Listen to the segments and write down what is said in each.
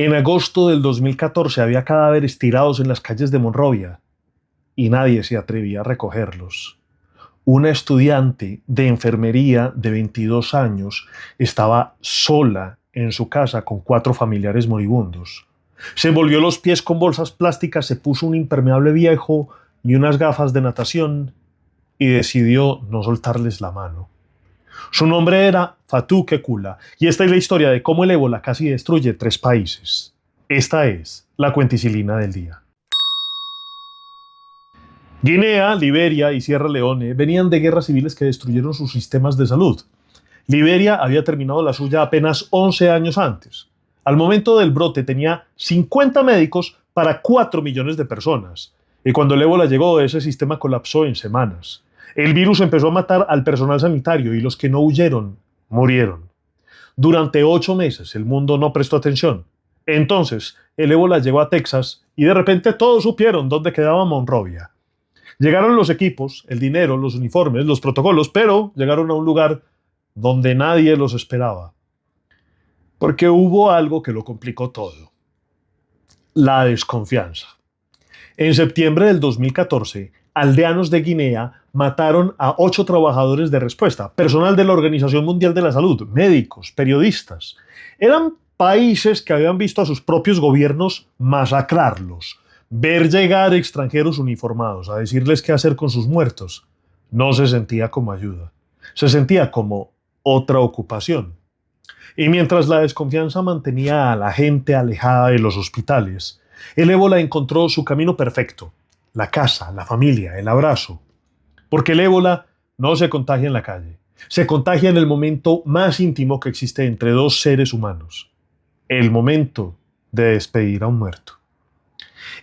En agosto del 2014 había cadáveres tirados en las calles de Monrovia y nadie se atrevía a recogerlos. Una estudiante de enfermería de 22 años estaba sola en su casa con 4 familiares moribundos. Se envolvió los pies con bolsas plásticas, se puso un impermeable viejo y unas gafas de natación y decidió no soltarles la mano. Su nombre era Fatou Kekula y esta es la historia de cómo el ébola casi destruye 3 países. Esta es la cuenticilina del día. Guinea, Liberia y Sierra Leone venían de guerras civiles que destruyeron sus sistemas de salud. Liberia había terminado la suya apenas 11 años antes. Al momento del brote tenía 50 médicos para 4 millones de personas. Y cuando el ébola llegó, ese sistema colapsó en semanas. El virus empezó a matar al personal sanitario y los que no huyeron, murieron. Durante 8 meses el mundo no prestó atención. Entonces, el ébola llegó a Texas y de repente todos supieron dónde quedaba Monrovia. Llegaron los equipos, el dinero, los uniformes, los protocolos, pero llegaron a un lugar donde nadie los esperaba. Porque hubo algo que lo complicó todo. La desconfianza. En septiembre del 2014, aldeanos de Guinea mataron a 8 trabajadores de respuesta, personal de la Organización Mundial de la Salud, médicos, periodistas. Eran países que habían visto a sus propios gobiernos masacrarlos, ver llegar extranjeros uniformados a decirles qué hacer con sus muertos. No se sentía como ayuda, se sentía como otra ocupación. Y mientras la desconfianza mantenía a la gente alejada de los hospitales, el ébola encontró su camino perfecto: la casa, la familia, el abrazo. Porque el ébola no se contagia en la calle, se contagia en el momento más íntimo que existe entre 2 seres humanos: el momento de despedir a un muerto.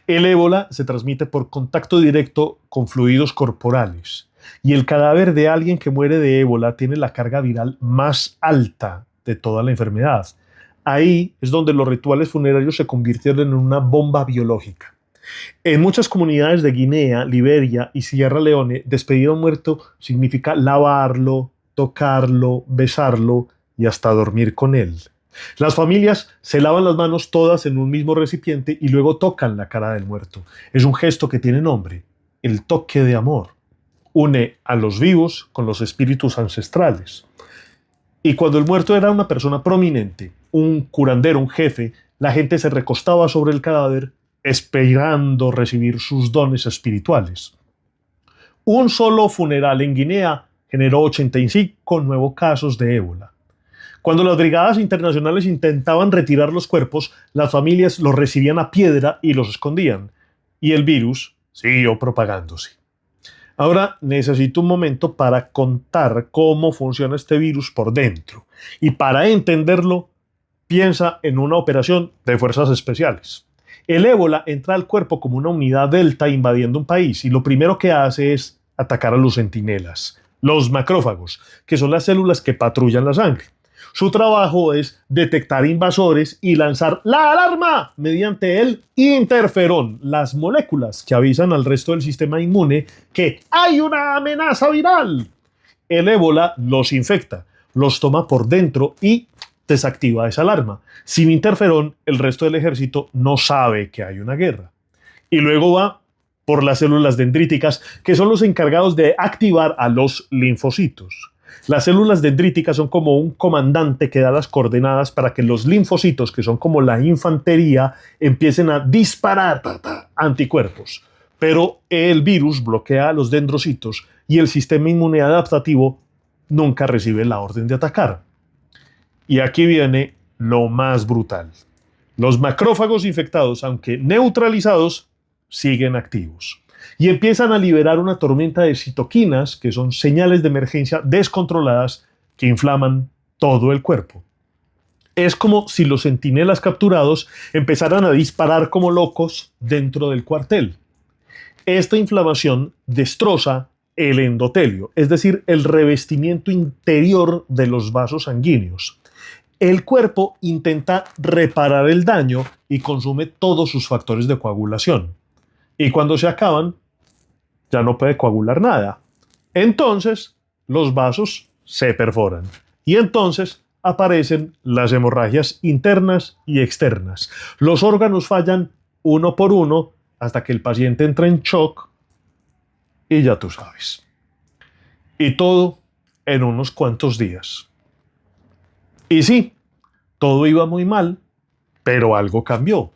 El ébola se transmite por contacto directo con fluidos corporales y el cadáver de alguien que muere de ébola tiene la carga viral más alta de toda la enfermedad. Ahí es donde los rituales funerarios se convirtieron en una bomba biológica. En muchas comunidades de Guinea, Liberia y Sierra Leone, despedir a un muerto significa lavarlo, tocarlo, besarlo y hasta dormir con él. Las familias se lavan las manos todas en un mismo recipiente y luego tocan la cara del muerto. Es un gesto que tiene nombre: el toque de amor. Une a los vivos con los espíritus ancestrales. Y cuando el muerto era una persona prominente, un curandero, un jefe, la gente se recostaba sobre el cadáver esperando recibir sus dones espirituales. Un solo funeral en Guinea generó 85 nuevos casos de ébola. Cuando las brigadas internacionales intentaban retirar los cuerpos, las familias los recibían a piedra y los escondían. Y el virus siguió propagándose. Ahora necesito un momento para contar cómo funciona este virus por dentro. Y para entenderlo, piensa en una operación de fuerzas especiales. El ébola entra al cuerpo como una unidad delta invadiendo un país y lo primero que hace es atacar a los centinelas, los macrófagos, que son las células que patrullan la sangre. Su trabajo es detectar invasores y lanzar la alarma mediante el interferón, las moléculas que avisan al resto del sistema inmune que hay una amenaza viral. El ébola los infecta, los toma por dentro y desactiva esa alarma. Sin interferón, el resto del ejército no sabe que hay una guerra. Y luego va por las células dendríticas, que son los encargados de activar a los linfocitos. Las células dendríticas son como un comandante que da las coordenadas para que los linfocitos, que son como la infantería, empiecen a disparar anticuerpos. Pero el virus bloquea a los dendrocitos y el sistema inmune adaptativo nunca recibe la orden de atacar. Y aquí viene lo más brutal. Los macrófagos infectados, aunque neutralizados, siguen activos y empiezan a liberar una tormenta de citoquinas, que son señales de emergencia descontroladas que inflaman todo el cuerpo. Es como si los centinelas capturados empezaran a disparar como locos dentro del cuartel. Esta inflamación destroza el endotelio, es decir, el revestimiento interior de los vasos sanguíneos. El cuerpo intenta reparar el daño y consume todos sus factores de coagulación. Y cuando se acaban, ya no puede coagular nada. Entonces, los vasos se perforan. Y entonces aparecen las hemorragias internas y externas. Los órganos fallan uno por uno hasta que el paciente entra en shock y ya tú sabes. Y todo en unos cuantos días. Y sí, todo iba muy mal, pero algo cambió.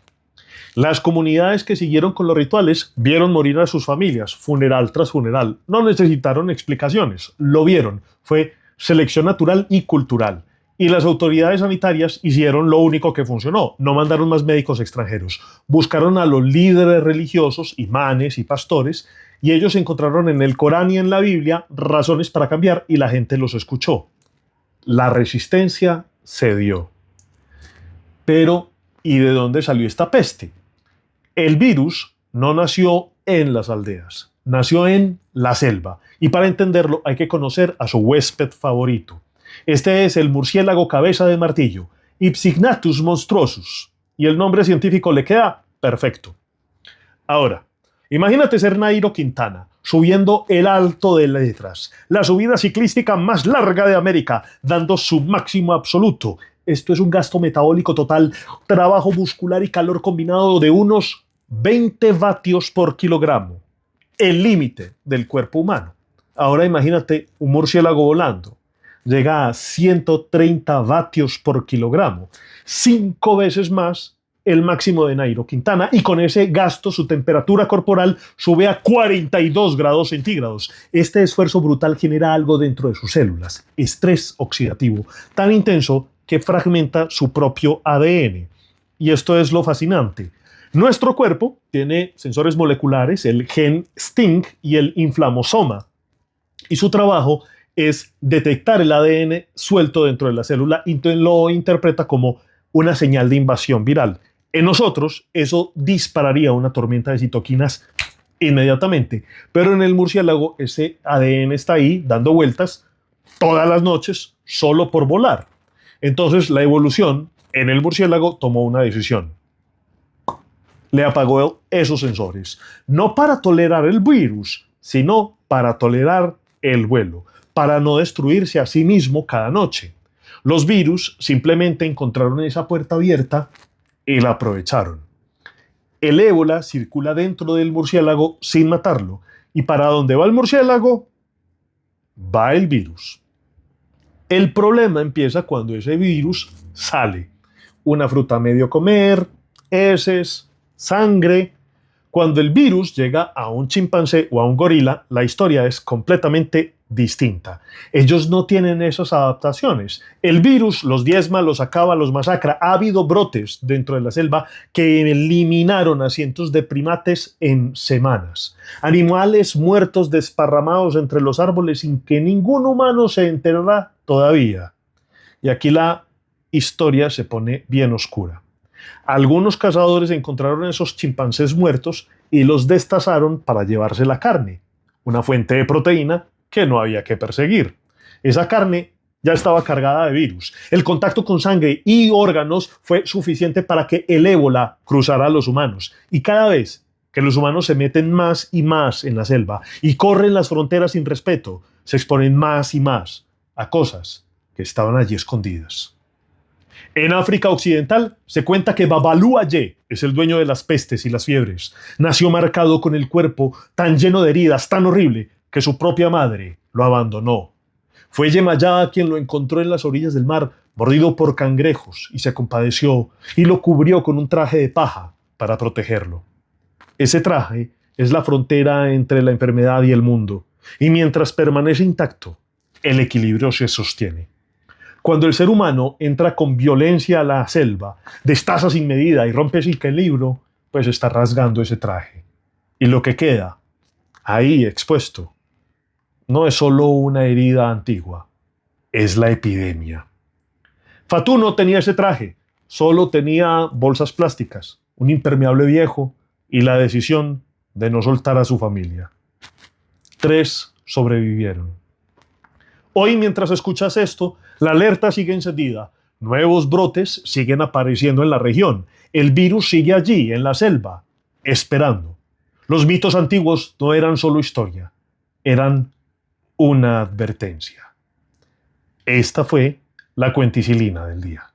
Las comunidades que siguieron con los rituales vieron morir a sus familias, funeral tras funeral. No necesitaron explicaciones, lo vieron. Fue selección natural y cultural. Y las autoridades sanitarias hicieron lo único que funcionó. No mandaron más médicos extranjeros. Buscaron a los líderes religiosos, imanes y pastores, y ellos encontraron en el Corán y en la Biblia razones para cambiar y la gente los escuchó. La resistencia cedió. Pero, ¿y de dónde salió esta peste? El virus no nació en las aldeas, nació en la selva. Y para entenderlo hay que conocer a su huésped favorito. Este es el murciélago cabeza de martillo, Ipsignathus monstruosus. Y el nombre científico le queda perfecto. Ahora, imagínate ser Nairo Quintana, subiendo el Alto de Letras, la subida ciclística más larga de América, dando su máximo absoluto. Esto es un gasto metabólico total, trabajo muscular y calor combinado de unos 20 vatios por kilogramo, el límite del cuerpo humano. Ahora imagínate un murciélago volando. Llega a 130 vatios por kilogramo, 5 veces más el máximo de Nairo Quintana, y con ese gasto su temperatura corporal sube a 42 grados centígrados. Este esfuerzo brutal genera algo dentro de sus células, estrés oxidativo, tan intenso que fragmenta su propio ADN. Y esto es lo fascinante. Nuestro cuerpo tiene sensores moleculares, el gen STING y el inflamosoma, y su trabajo es detectar el ADN suelto dentro de la célula y lo interpreta como una señal de invasión viral. En nosotros eso dispararía una tormenta de citoquinas inmediatamente, pero en el murciélago ese ADN está ahí dando vueltas todas las noches solo por volar. Entonces la evolución en el murciélago tomó una decisión. Le apagó esos sensores, no para tolerar el virus, sino para tolerar el vuelo, para no destruirse a sí mismo cada noche. Los virus simplemente encontraron esa puerta abierta y la aprovecharon. El ébola circula dentro del murciélago sin matarlo, y para donde va el murciélago, va el virus. El problema empieza cuando ese virus sale. Una fruta a medio comer, heces, sangre. Cuando el virus llega a un chimpancé o a un gorila, la historia es completamente distinta. Ellos no tienen esas adaptaciones. El virus los diezma, los acaba, los masacra. Ha habido brotes dentro de la selva que eliminaron a cientos de primates en semanas. Animales muertos desparramados entre los árboles sin que ningún humano se enterara todavía. Y aquí la historia se pone bien oscura. Algunos cazadores encontraron esos chimpancés muertos y los destazaron para llevarse la carne, una fuente de proteína que no había que perseguir. Esa carne ya estaba cargada de virus. El contacto con sangre y órganos fue suficiente para que el ébola cruzara a los humanos. Y cada vez que los humanos se meten más y más en la selva y corren las fronteras sin respeto, se exponen más y más a cosas que estaban allí escondidas. En África Occidental se cuenta que Babalu Aye es el dueño de las pestes y las fiebres. Nació marcado con el cuerpo tan lleno de heridas, tan horrible, que su propia madre lo abandonó. Fue Yemayá quien lo encontró en las orillas del mar, mordido por cangrejos, y se compadeció y lo cubrió con un traje de paja para protegerlo. Ese traje es la frontera entre la enfermedad y el mundo, y mientras permanece intacto, el equilibrio se sostiene. Cuando el ser humano entra con violencia a la selva, destaza sin medida y rompe ese equilibrio, pues está rasgando ese traje. Y lo que queda ahí expuesto no es solo una herida antigua, es la epidemia. Fatú no tenía ese traje, solo tenía bolsas plásticas, un impermeable viejo y la decisión de no soltar a su familia. 3 sobrevivieron. Hoy, mientras escuchas esto, la alerta sigue encendida. Nuevos brotes siguen apareciendo en la región. El virus sigue allí, en la selva, esperando. Los mitos antiguos no eran solo historia, eran una advertencia. Esta fue la cuenticilina del día.